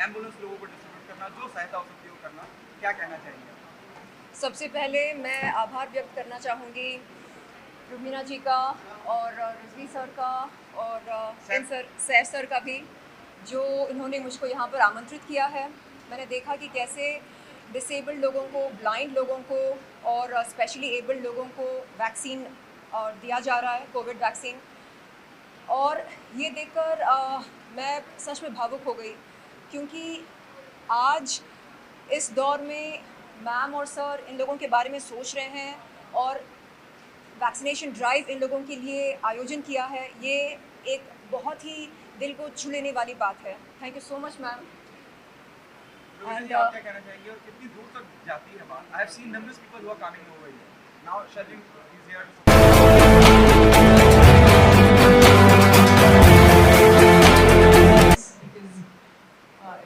Ambulance लोगों को distribute करना, जो सहायता हो सकती है वो करना, क्या कहना चाहेंगे? सबसे पहले मैं आभार व्यक्त करना चाहूँगी रुबीना जी का और रिजवी सर का और इन सैर सर का भी, जो इन्होंने मुझको यहाँ पर आमंत्रित किया है। मैंने देखा कि कैसे डिसेबल्ड लोगों को, ब्लाइंड लोगों को और स्पेशली एबल्ड लोगों को वैक्सीन दिया जा रहा है, कोविड वैक्सीन। और ये देखकर मैं सच में भावुक हो गई, क्योंकि आज इस दौर में मैम और सर इन लोगों के बारे में सोच रहे हैं और वैक्सीनेशन ड्राइव इन लोगों के लिए आयोजन किया है। ये एक बहुत ही दिल को छू लेने वाली बात है। Thank you so much ma'am. Rubina ji, आप क्या कहना चाहेंगे और कितनी दूर तक जाती है बात? I have seen numbers people who are coming over here now, Sharjeel is here because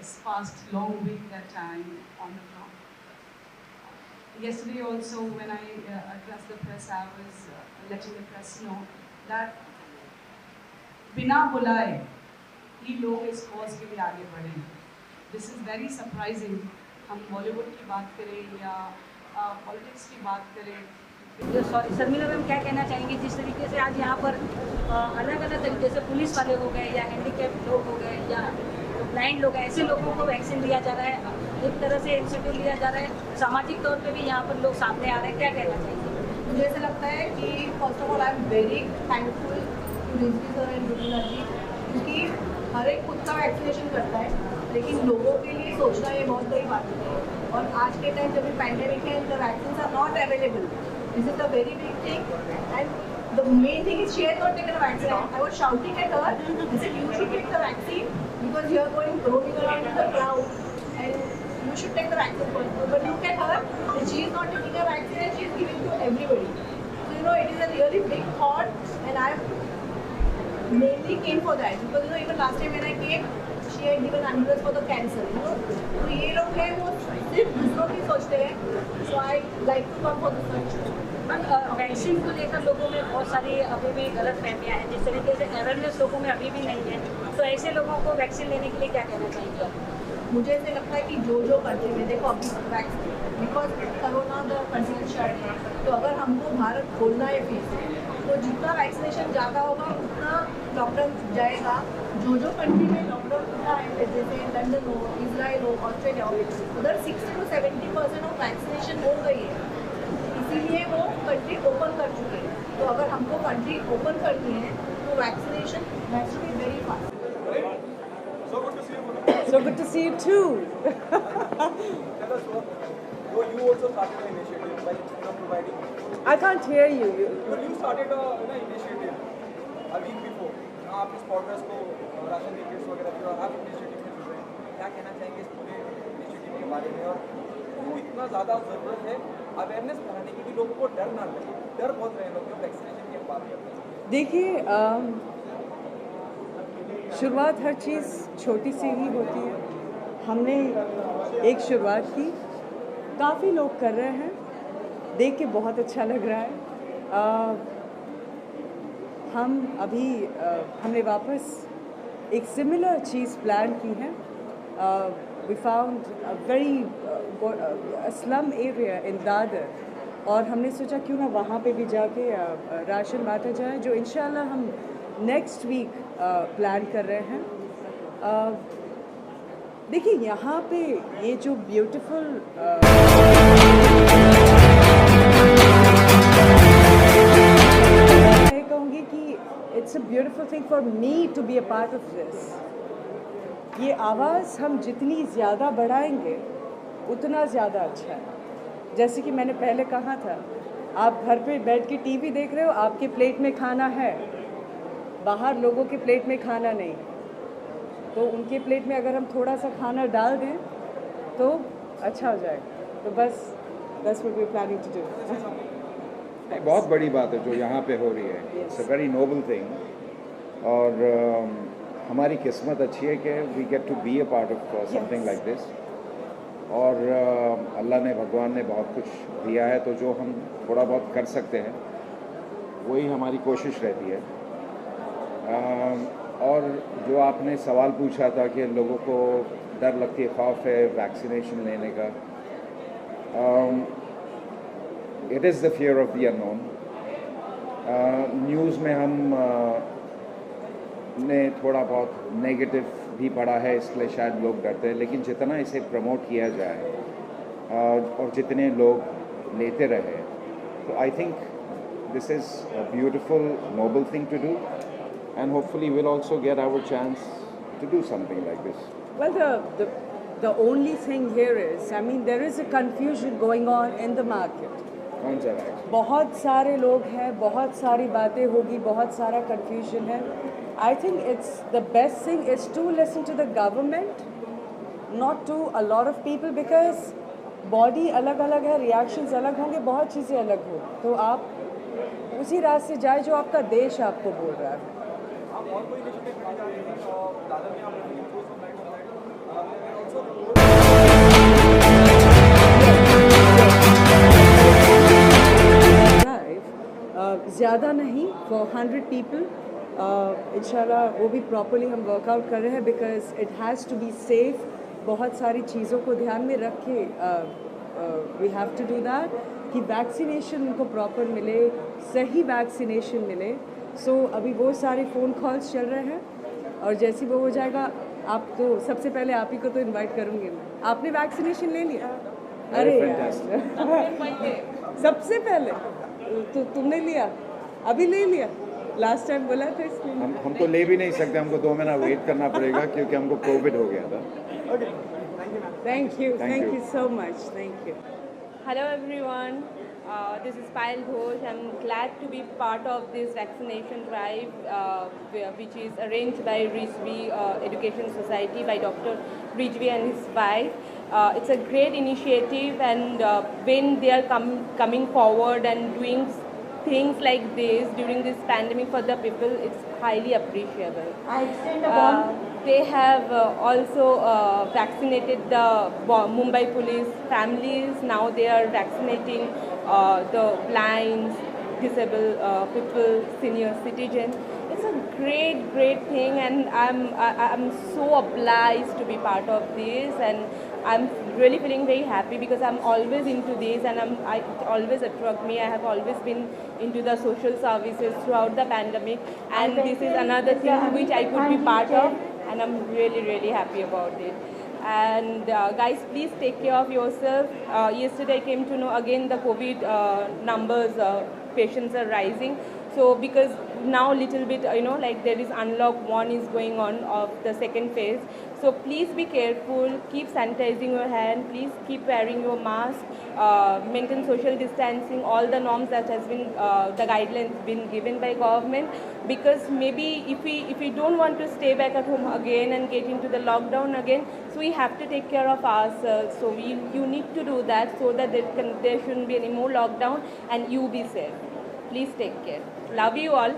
it's past long week that time on the ground. Yesterday also when I addressed the press, I was letting the press know that बिना बुलाए ही लोग इस cause के लिए आगे बढ़े। This is very surprising. हम बॉलीवुड की बात करें या पॉलिटिक्स की बात करें। सॉरी शर्मिला मैम, क्या कहना चाहेंगी जिस तरीके से आज यहाँ पर अलग अलग तरीके से पुलिस वाले हो गए या हैंडीकैप लोग हो गए या ब्लाइंड लोग हैं, ऐसे लोगों को वैक्सीन दिया जा रहा है, एक तरह से इंस्टीट्यूट लिया जा रहा है, सामाजिक तौर पे भी यहाँ पर लोग सामने आ रहे हैं, क्या कहना चाहेंगे? मुझे ऐसा लगता है कि first of all I am very thankful to Rizvi sir and Rubina ji, क्योंकि हर एक खुद का वैक्सीनेशन करता है, लेकिन लोगों के लिए सोचना ये बहुत बड़ी बात है। और आज के टाइम जब भी पैंडेमिक है, the vaccine are not available, this is the very big thing and the main thing is she has not taken a vaccine. I was shouting at her, I said you should take the vaccine because you are going roaming around in the crowd and you should take the vaccine first. But look at her, and she is not taking a vaccine and she is giving to everybody. So you know it is a really big thought, and I mainly came for that because you know even last time when I came, she had given ambulance for the cancer. You know, तो ये लोग हैं वो सिर्फ दूसरों की सोचते हैं. So I like to come for the search. Vaccine को लेकर लोगों में बहुत सारी अभी भी गलत फहमियाँ हैं, जिस तरीके से अवेयरनेस लोगों में अभी भी नहीं है, तो ऐसे लोगों को वैक्सीन लेने के लिए क्या कहना चाहेंगे आप? मुझे ऐसे लगता है कि जो कंट्री में देखो अभी vaccine because corona the country shut है, तो अगर हमको भारत खोलना है फिर तो जितना वैक्सीनेशन ज़्यादा होगा उतना लॉकडाउन जाएगा। जो कंट्री में लॉकडाउन होता है जैसे लंदन हो, इजराइल हो, ऑस्ट्रेलिया हो, उधर 60 to 70% ऑफ वैक्सीनेशन हो गई है, इसीलिए वो कंट्री ओपन कर चुके हैं। तो अगर हमको कंट्री ओपन करनी है तो vaccination has to be very fast. So good to see you. So good to see you too. Tell us what you also started an initiative by providing. I can't hear you. Well, you started an initiative a week before. now आप इस podcast को ration की kits वगैरह जो आप initiative में जुड़ रहे हैं, क्या कहना चाहेंगे इस पूरे इनिशिएटिव के बारे में और क्यों इतना ज़्यादा ज़रूरत है अवेयरनेस बढ़ाने की, भी लोगों को डर ना लगे? डर बहुत रहे लोग जो वैक्सीनेशन की बात करते हैं। देखिए शुरुआत हर चीज़ छोटी सी ही होती है। हमने एक शुरुआत की, काफ़ी लोग कर रहे हैं, देख के बहुत अच्छा लग रहा है। हम अभी हमने वापस एक सिमिलर चीज़ प्लान की है। We found a very slum area in Dadar, और हमने सोचा क्यों ना वहाँ पे भी जाके राशन बांटा जाए, जो इंशाल्लाह हम नेक्स्ट वीक प्लान कर रहे हैं। देखिए यहाँ पे ये जो ब्यूटीफुल मैं कहूँगी कि it's a beautiful thing for me to be a part of this. ये आवाज़ हम जितनी ज़्यादा बढ़ाएंगे उतना ज़्यादा अच्छा है। जैसे कि मैंने पहले कहा था, आप घर पे बैठ के टीवी देख रहे हो, आपके प्लेट में खाना है, बाहर लोगों के प्लेट में खाना नहीं, तो उनके प्लेट में अगर हम थोड़ा सा खाना डाल दें तो अच्छा हो जाएगा। तो बस that's what we are planning to do. बहुत बड़ी बात है जो यहाँ पे हो रही है, it's a very noble thing, और हमारी किस्मत अच्छी है कि we get to be a part of something like this. और अल्लाह ने, भगवान ने बहुत कुछ दिया है, तो जो हम थोड़ा बहुत कर सकते हैं वही हमारी कोशिश रहती है। और जो आपने सवाल पूछा था कि लोगों को डर लगती है, खौफ है वैक्सीनेशन लेने का. It is the fear of the unknown. News में हम ने थोड़ा बहुत नेगेटिव भी पढ़ा है, इसलिए शायद लोग डरते हैं. लेकिन जितना इसे प्रमोट किया जाए और जितने लोग लेते रहे, तो I think this is a beautiful, noble thing to do, and hopefully we'll also get our chance to do something like this. Well, the only thing here is, I mean, there is a confusion going on in the market. कौन सा vaccine? बहुत सारे लोग हैं, बहुत सारी बातें होगी, बहुत सारा confusion है. I think it's the best thing is to listen to the government, not to a lot of people, because body अलग अलग है, reactions अलग होंगे, बहुत चीज़ें अलग हो. तो आप उसी रास्ते जाए जो आपका देश आपको बोल रहा है. आप और कोई इनिशिएटिव लेना चाहते हैं और दादा में आप ज़्यादा नहीं, for 100 people. इंशाल्लाह वो भी प्रॉपरली हम वर्कआउट कर रहे हैं, because it has to be safe. बहुत सारी चीज़ों को ध्यान में रख के we have to do that कि वैक्सीनेशन उनको प्रॉपर मिले, सही वैक्सीनेशन मिले. सो अभी वो सारे फ़ोन कॉल्स चल रहे हैं, और जैसे वो हो जाएगा आप तो सबसे पहले आप ही को तो इनवाइट करूँगी मैं. आपने वैक्सीनेशन ले लिया? अरे यार सबसे पहले तो तुमने लिया, अभी ले लिया, लास्ट टाइम बोला था इसलिए. हम तो ले भी नहीं सकते, हमको 2 महीना वेट करना पड़ेगा क्योंकि हमको कोविड हो गया था. Thank you so much. Thank you. Hello everyone, this is Payal Ghosh. I'm glad to be part of this vaccination drive which is arranged by Rizvi Education Society by Dr. Rizvi and his wife. It's a great initiative, and when they are coming forward and doing things like this during this pandemic for the people, it's highly appreciable. They have also vaccinated the Mumbai police families. Now they are vaccinating the blind, disabled people, senior citizens. It's a great thing, and I'm so obliged to be part of this, and I'm really feeling very happy because I'm always into this, and it always attract me. I have always been into the social services throughout the pandemic, and this is another thing which I could be part of, and I'm really happy about it. And guys, please take care of yourself. Yesterday I came to know again the COVID numbers, patients are rising. So because now little bit, like there is unlock 1 is going on of the second phase. So please be careful, keep sanitizing your hand, please keep wearing your mask, maintain social distancing, all the norms that has been, the guidelines been given by government. Because maybe if we don't want to stay back at home again and get into the lockdown again, so we have to take care of ourselves. So you need to do that so that there shouldn't be any more lockdown and you be safe. Please take care. Love you all.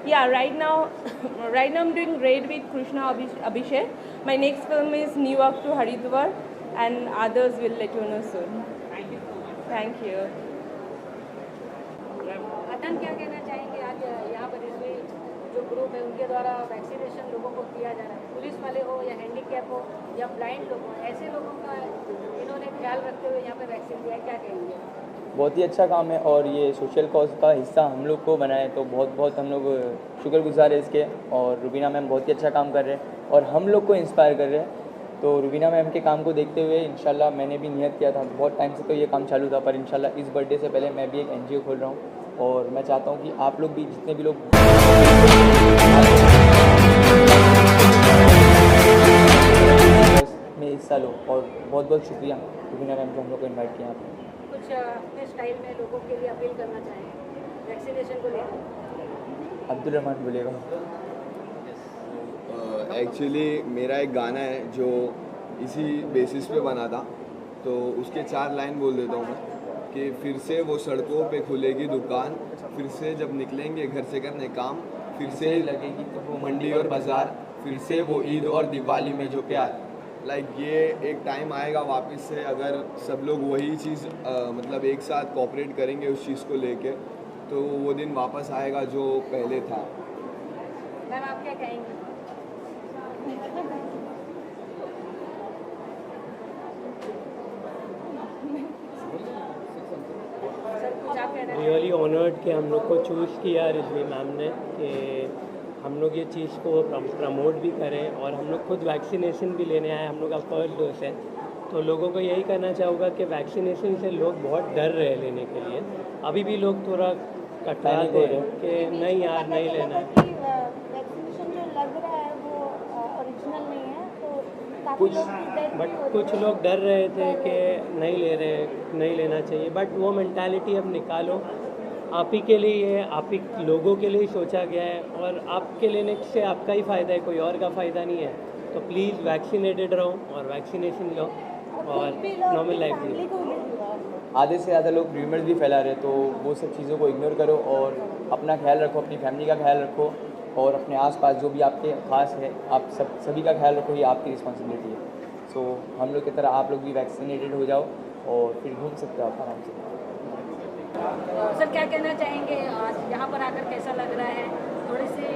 Yeah, right now I'm doing Raid with Krishna Abhishek. My next film is New York to Haridwar, and others will let you know soon. Thank you. अदन क्या कहना चाहेंगे आज यहाँ पर इसमें जो group है उनके द्वारा वैक्सीनेशन लोगों को किया जा रहा है, पुलिस वाले हो या हैंडीकैप हो या ब्लाइंड लोग हो, ऐसे लोगों का इन्होंने ख्याल रखते हुए यहाँ पर वैक्सीन दिया, क्या कहेंगे? बहुत ही अच्छा काम है, और ये सोशल कॉज का हिस्सा हम लोग को बनाए तो बहुत हम लोग शुक्रगुजार है इसके. और रुबीना मैम बहुत ही अच्छा काम कर रहे हैं और हम लोग को इंस्पायर कर रहे हैं. तो रुबीना मैम के काम को देखते हुए इंशाल्लाह मैंने भी नियत किया था, बहुत टाइम से तो ये काम चालू था, पर इंशाल्लाह इस बर्थडे से पहले मैं भी एक NGO खोल रहा हूँ, और मैं चाहता हूँ कि आप लोग भी जितने भी लोग में हिस्सा लो. और बहुत शुक्रिया रुबीना मैम को हम लोग को इन्वाइट किया. कुछ अपने स्टाइल में लोगों के लिए अपील करना चाहें वैक्सीनेशन को लेकर? अब्दुल रहमान बोलेगा. एक्चुअली मेरा एक गाना है जो इसी बेसिस पे बना था, तो उसके 4 लाइन बोल देता हूँ मैं कि फिर से वो सड़कों पे खुलेगी दुकान, फिर से जब निकलेंगे घर से करने काम, फिर से लगेगी तो वो मंडी और बाज़ार, फिर से वो ईद और दिवाली में जो प्यार. लाइक ये एक टाइम आएगा वापस से, अगर सब लोग वही चीज़ मतलब एक साथ कोऑपरेट करेंगे उस चीज़ को लेके, तो वो दिन वापस आएगा जो पहले था. मैम आप क्या कहेंगी? रियली ऑनर्ड कि हम लोग को चूज़ किया रिजवी मैम ने कि हम लोग ये चीज़ को प्रमोट भी करें और हम लोग खुद वैक्सीनेशन भी लेने आए। हम लोग का फर्स्ट डोज है, तो लोगों को यही कहना चाहूँगा कि वैक्सीनेशन से लोग बहुत डर रहे लेने के लिए। अभी भी लोग थोड़ा कतराते हैं कि नहीं यार नहीं लेना है। वैक्सीनेशन जो लग रहा है वो ओरिजिनल नहीं है, तो काफ़ी लोग की डेथ भी हो रही कुछ है। लोग डर रहे थे कि नहीं लेना चाहिए, बट वो मेंटालिटी अब निकालो। आप ही के लिए है, आप ही लोगों के लिए ही सोचा गया है और आपके लेने से आपका ही फ़ायदा है, कोई और का फ़ायदा नहीं है। तो प्लीज़ वैक्सीनेटेड रहो और वैक्सीनेशन लो और नॉर्मल लाइफ जियो। आधे से ज़्यादा लोग र्यूमर्स भी फैला रहे, तो वो सब चीज़ों को इग्नोर करो और अपना ख्याल रखो, अपनी फैमिली का ख्याल रखो और अपने आसपास जो भी आपके खास है आप सभी का ख्याल रखो। ये आपकी रिस्पॉन्सिबिलिटी है। सो हम लोग की तरह आप लोग भी वैक्सीनेटेड हो जाओ और फिर घूम सकते हो आप आराम से। सर क्या कहना चाहेंगे, आज यहाँ पर आकर कैसा लग रहा है? थोड़ी सी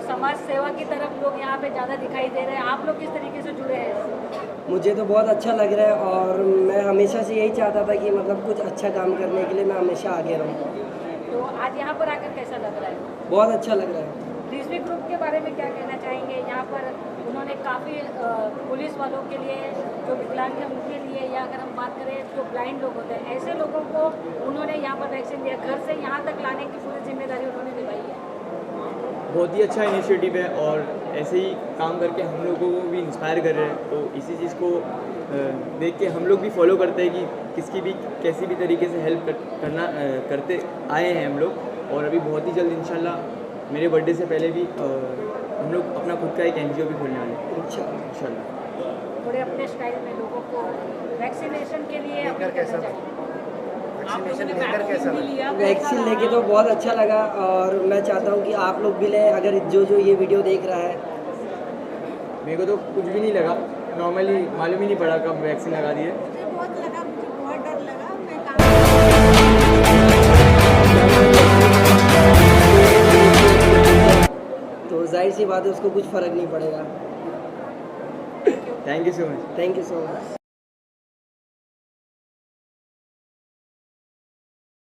समाज सेवा की तरफ लोग यहाँ पे ज़्यादा दिखाई दे रहे हैं, आप लोग किस तरीके से जुड़े हैं? मुझे तो बहुत अच्छा लग रहा है और मैं हमेशा से यही चाहता था कि मतलब कुछ अच्छा काम करने के लिए मैं हमेशा आगे रहूँ। तो आज यहाँ पर आकर कैसा लग रहा है? बहुत अच्छा लग रहा है। रिजवी ग्रुप के बारे में क्या कहना चाहेंगे? यहाँ पर उन्होंने काफ़ी पुलिस वालों के लिए, जो विकलांग हैं उनके लिए, या अगर हम बात करें जो ब्लाइंड लोग होते हैं ऐसे लोगों को उन्होंने यहाँ पर वैक्सीन दिया, घर से यहाँ तक लाने की पूरी जिम्मेदारी उन्होंने निभाई है। बहुत ही अच्छा इनिशिएटिव है और ऐसे ही काम करके हम लोगों को भी इंस्पायर कर रहे हैं। तो इसी चीज़ को देख के हम लोग भी फॉलो करते हैं कि किसकी भी कैसी भी तरीके से हेल्प करते आए हैं हम लोग। और अभी बहुत ही जल्द इंशाल्लाह मेरे बर्थडे से पहले भी हम लोग अपना खुद का एक NGO भी खोलने वाले हैं इंशाल्लाह। थोड़े अपने स्टाइल में लोगों को वैक्सीनेशन के लिए वैक्सीन लेके तो बहुत अच्छा लगा और मैं चाहता हूँ कि आप लोग भी लें। अगर जो ये वीडियो देख रहा है, मेरे को तो कुछ भी नहीं लगा, नॉर्मली मालूम ही नहीं पड़ा कब वैक्सीन लगा दिए। मुझे बहुत लगा, मुझे बहुत डर लगा। तो जाहिर सी बात है उसको कुछ फ़र्क नहीं पड़ेगा। Thank you so much. Thank you so much.